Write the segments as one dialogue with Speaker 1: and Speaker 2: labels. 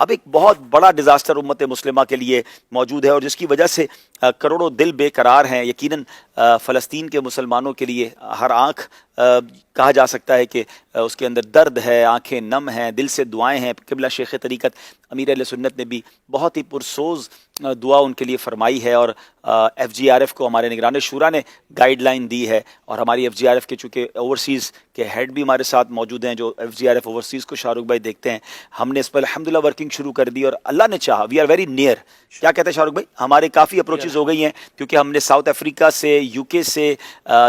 Speaker 1: اب ایک بہت بڑا ڈیزاسٹر امت مسلمہ کے لیے موجود ہے، اور جس کی وجہ سے کروڑوں دل بے قرار ہیں۔ یقیناً فلسطین کے مسلمانوں کے لیے ہر آنکھ کہا جا سکتا ہے کہ اس کے اندر درد ہے، آنکھیں نم ہیں، دل سے دعائیں ہیں۔ قبلہ شیخ طریقت امیر اہل سنت نے بھی بہت ہی پرسوز دعا ان کے لیے فرمائی ہے، اور ایف جی آر ایف کو ہمارے نگران شورا نے گائیڈ لائن دی ہے، اور ہماری ایف جی آر ایف کے چونکہ اوورسیز کے ہیڈ بھی ہمارے ساتھ موجود ہیں جو ایف جی آر ایف اوورسیز کو شاہ رخ بھائی دیکھتے ہیں۔ ہم نے اس پر الحمدللہ ورکنگ شروع کر دی، اور اللہ نے چاہا وی آر ویری نیئر۔ کیا کہتے ہیں شاہ رخ بھائی؟ ہمارے کافی اپروچز ہو گئی ہیں، کیونکہ ہم نے ساؤتھ افریقہ سے، یو کے سے،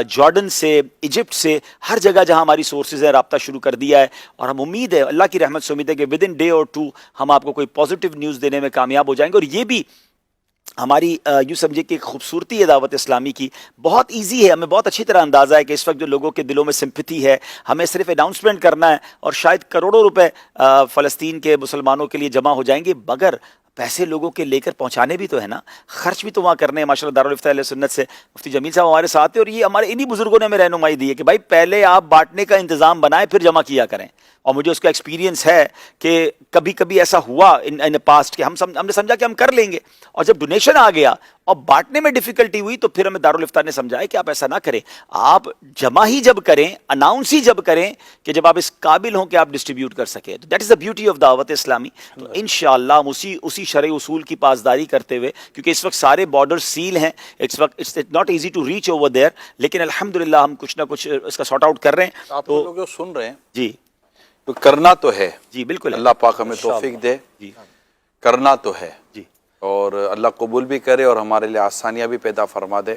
Speaker 1: جارڈن سے، ایجپٹ سے، ہر جگہ جہاں ہماری سورسز ہیں رابطہ شروع کر دیا ہے، اور ہم امید ہے، اللہ کی رحمت سے امید ہے کہ ود ان ڈے اور ٹو ہم آپ کو کوئی پازیٹیو نیوز دینے میں کامیاب ہو جائیں گے۔ اور یہ بھی ہماری یوں سمجھے کہ خوبصورتی ہے دعوت اسلامی کی، بہت ایزی ہے، ہمیں بہت اچھی طرح اندازہ ہے کہ اس وقت جو لوگوں کے دلوں میں سمپتھی ہے، ہمیں صرف اناؤنسمنٹ کرنا ہے اور شاید کروڑوں روپے فلسطین کے مسلمانوں کے لیے جمع ہو جائیں گے، مگر پیسے لوگوں کے لے کر پہنچانے بھی تو ہے نا، خرچ بھی تو وہاں کرنے ہیں۔ ماشاءاللہ دارالفتہ اہل سنت سے مفتی جمیل صاحب ہمارے ساتھ ہیں، اور یہ ہمارے انہی بزرگوں نے ہمیں رہنمائی دی ہے کہ بھائی پہلے آپ بانٹنے کا انتظام بنائیں پھر جمع کیا کریں۔ اور مجھے اس کا ایکسپیرینس ہے کہ کبھی کبھی ایسا ہوا ان پاسٹ کہ ہم نے سمجھا کہ ہم کر لیں گے، اور جب ڈونیشن آ گیا اور بانٹنے میں ڈیفیکلٹی ہوئی تو پھر ہمیں دارالفتہ نے سمجھایا کہ آپ ایسا نہ کریں، آپ جمع ہی جب کریں، اناؤنس ہی جب کریں کہ جب آپ اس قابل ہوں کہ آپ ڈسٹریبیوٹ کر سکیں۔ تو that is the beauty of دعوت اسلامی۔ تو انشاءاللہ ہم اسی شرعی اصول کی پاسداری کرتے ہوئے، کیونکہ اس وقت سارے بارڈر سیل ہیں، اس وقت it's not easy to reach over there, لیکن الحمدللہ ہم کچھ نہ کچھ اس کا سارٹ آؤٹ کر رہے ہیں۔
Speaker 2: آپ لوگ جو سن رہے ہیں
Speaker 1: جی
Speaker 2: تو کرنا تو ہے،
Speaker 1: جی بالکل،
Speaker 2: اللہ پاک ہمیں توفیق دے،
Speaker 1: جی
Speaker 2: کرنا تو ہے،
Speaker 1: جی
Speaker 2: اور اللہ قبول بھی کرے اور ہمارے لیے آسانیاں بھی پیدا فرما دے۔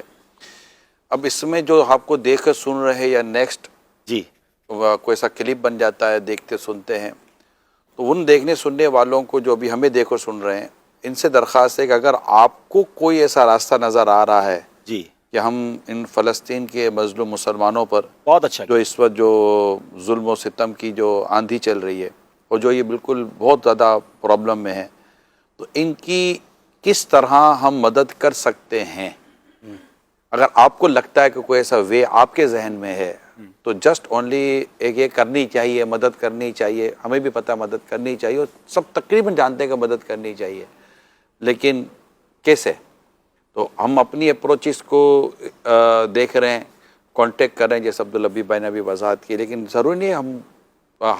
Speaker 2: اب اس میں جو آپ کو دیکھ کر سن رہے ہیں یا نیکسٹ
Speaker 1: جی
Speaker 2: کوئی ایسا کلپ بن جاتا ہے دیکھتے سنتے ہیں، تو ان دیکھنے سننے والوں کو جو ابھی ہمیں دیکھ کر سن رہے ہیں، ان سے درخواست ہے کہ اگر آپ کو کوئی ایسا راستہ نظر آ رہا ہے
Speaker 1: جی
Speaker 2: کہ ہم ان فلسطین کے مظلوم مسلمانوں پر
Speaker 1: بہت اچھا
Speaker 2: جو اس وقت جو ظلم و ستم کی جو آندھی چل رہی ہے، اور جو یہ بالکل بہت زیادہ پرابلم میں ہے، تو ان کی کس طرح ہم مدد کر سکتے ہیں، اگر آپ کو لگتا ہے کہ کوئی ایسا وے آپ کے ذہن میں ہے تو جسٹ اونلی ایک یہ کرنی چاہیے، مدد کرنی چاہیے، ہمیں بھی پتہ مدد کرنی چاہیے، اور سب تقریباً جانتے ہیں کہ مدد کرنی چاہیے، لیکن کیسے؟ تو ہم اپنی اپروچز کو دیکھ رہے ہیں، کانٹیکٹ کر رہے ہیں، جیسے عبداللبی بھائی نے بھی وضاحت کی، لیکن ضروری نہیں ہم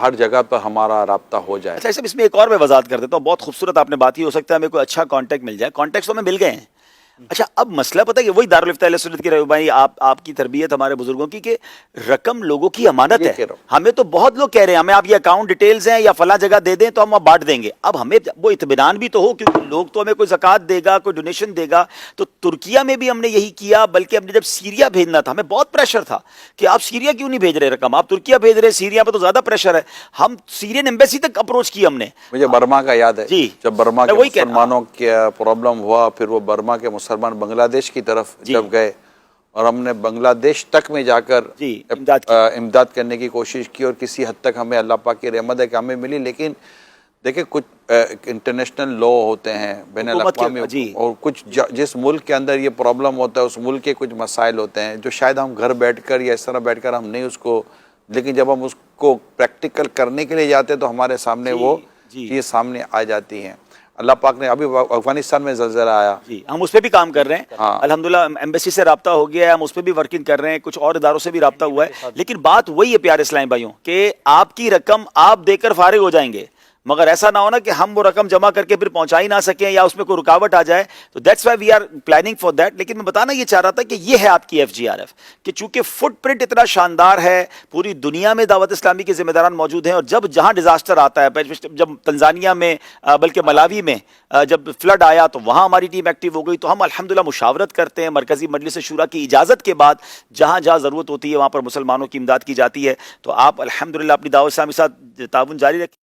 Speaker 2: ہر جگہ پر ہمارا رابطہ ہو جائے۔
Speaker 1: اچھا، اس میں ایک اور میں وضاحت کر دیتا ہوں، بہت خوبصورت آپ نے بات کی، ہو سکتا ہے ہمیں کوئی اچھا کانٹیکٹ مل جائے، کانٹیکٹس تو ہمیں مل گئے ہیں۔ اچھا، اب مسئلہ پتہ ہے کہ وہی دارالفتہ اہل سنت کی رہنمائی، آپ کی تربیت ہمارے بزرگوں کی، کہ رقم لوگوں کی امانت
Speaker 2: یہ
Speaker 1: ہے۔
Speaker 2: کہہ رہا ہوں۔
Speaker 1: ہمیں تو بہت لوگ کہہ رہے ہیں ہمیں آپ یہ اکاؤنٹ ڈیٹیلز ہیں یا فلاں جگہ دے دیں تو ہم بانٹ دیں گے، اب ہمیں وہ اطمینان بھی تو ہو، کیونکہ لوگ تو ہمیں کوئی زکوٰۃ دے گا، کوئی ڈونیشن دے گا۔ تو ترکیہ میں بھی ہم نے یہی کیا، بلکہ ہم نے جب سیریا بھیجنا تھا ہمیں بہت پریشر تھا کہ آپ سیریا کیوں نہیں بھیج رہے رقم، آپ ترکیہ بھیج رہے، سیریا پہ تو زیادہ پریشر ہے۔ ہم سیرین ایمبیسی تک اپروچ کی ہم نے۔
Speaker 2: مجھے برما کا یاد ہے،
Speaker 1: جی،
Speaker 2: جب برما کے
Speaker 1: میں وہی کہہ رہا ہوں۔
Speaker 2: مسلمانوں کے پرابلم ہوا، پھر وہ برما کے مسلمان بنگلہ دیش کی طرف جب گئے، اور ہم نے بنگلہ دیش تک میں جا کر
Speaker 1: جی امداد کی،
Speaker 2: امداد کرنے کی کوشش کی، اور کسی حد تک ہمیں اللہ پاک کی رحمت ہے کہ ہمیں ملی، لیکن دیکھیں کچھ انٹرنیشنل لا ہوتے ہیں بین الاقوامی، اور کچھ جس ملک کے اندر یہ پرابلم ہوتا ہے اس ملک کے کچھ مسائل ہوتے ہیں جو شاید ہم گھر بیٹھ کر یا اس طرح بیٹھ کر ہم نہیں اس کو، لیکن جب ہم اس کو پریکٹیکل کرنے کے لیے جاتے ہیں تو ہمارے سامنے وہ چیز سامنے آ جاتی ہیں۔ اللہ پاک نے ابھی افغانستان میں زلزلہ آیا،
Speaker 1: جی ہم اس پہ بھی کام کر رہے ہیں، الحمدللہ ایمبیسی سے رابطہ ہو گیا ہے، ہم اس پہ بھی ورکنگ کر رہے ہیں، کچھ اور اداروں سے بھی رابطہ ہوا ہے، لیکن بات وہی ہے پیارے اسلامی بھائیوں کہ آپ کی رقم آپ دے کر فارغ ہو جائیں گے، مگر ایسا نہ ہونا کہ ہم وہ رقم جمع کر کے پھر پہنچا ہی نہ سکیں یا اس میں کوئی رکاوٹ آ جائے، تو that's why we are planning for that. لیکن میں بتانا یہ چاہ رہا تھا کہ یہ ہے آپ کی ایف جی آر ایف، کہ چونکہ فٹ پرنٹ اتنا شاندار ہے، پوری دنیا میں دعوت اسلامی کے ذمہ داران موجود ہیں، اور جب جہاں ڈیزاسٹر آتا ہے، جب تنزانیہ میں بلکہ ملاوی میں جب فلڈ آیا تو وہاں ہماری ٹیم ایکٹیو ہو گئی، تو ہم الحمدللہ مشاورت کرتے ہیں، مرکزی مجلس شورا کی اجازت کے بعد جہاں جہاں ضرورت ہوتی ہے وہاں پر مسلمانوں کی امداد کی جاتی ہے۔ تو آپ الحمدللہ اپنی دعوت اسلامی کے ساتھ تعاون جاری رکھیں۔